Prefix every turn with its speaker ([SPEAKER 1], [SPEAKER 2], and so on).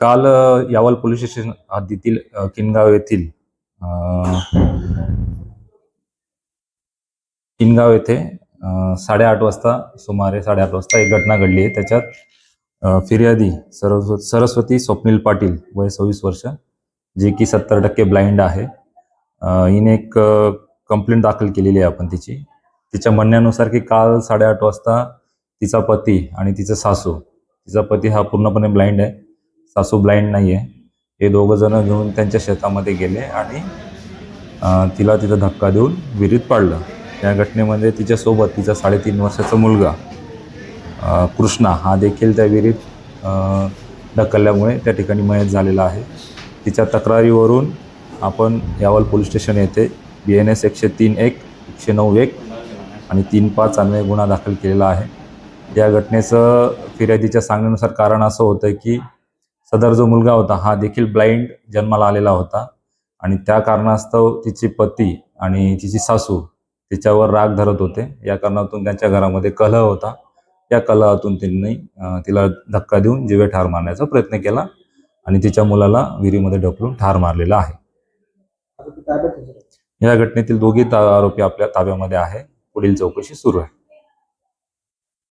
[SPEAKER 1] काल Yawal police station हद्दीतील किनगाव येथील किनगाव येथे 8:30 वाजता सुमारे 8:30 वाजता एक घटना घडली आहे. त्याच्यात फिर्यादी सरस्वती स्वप्नील पाटील वय 26 वर्ष, जे की 70% ब्लाइंड आहे. हिने एक कंप्लेंट दाखल केलेली आहे आपण तिच्या म्हणण्यानुसार की काल 8:30 वाजता तिचा पती आणि तिचा सासू, तिचा पती हा पूर्णपणे ब्लाइंड आहे, सासू ब्लाइंड नाही आहे, हे दोघं जण घेऊन त्यांच्या शेतामध्ये गेले आणि तिला तिथं धक्का देऊन विहिरीत पाडलं. या घटनेमध्ये तिच्यासोबत तिचा 3.5 वर्षाचा मुलगा कृष्णा हा देखील त्या विहिरीत ढकलल्यामुळे त्या ठिकाणी मयत झालेला आहे. तिच्या तक्रारीवरून आपण यावल पोलीस स्टेशन येथे BNS 103(1), 109(1) आणि 3(5) अन्वये गुन्हा दाखल केलेला आहे. या घटनेचं फिर्यादीच्या सांगण्यानुसार कारण असं होतं की सदर जो मुलगा होता हा देखील ब्लाइंड जन्माला आलेला होता आणि त्या कारणास्तव तिचे पती आणि तिची सासू तिच्यावर राग धरत होते. या कारणातून त्यांच्या घरामध्ये कलह होता. या कलहातून त्यांनी तिला धक्का देऊन जीवे ठार मारण्याचा प्रयत्न केला आणि तिच्या मुलाला विहिरीमध्ये ढकलून ठार मारलेला आहे. या घटनेतील दोघी आरोपी आपल्या ताब्यामध्ये आहे. पुढील चौकशी सुरू आहे.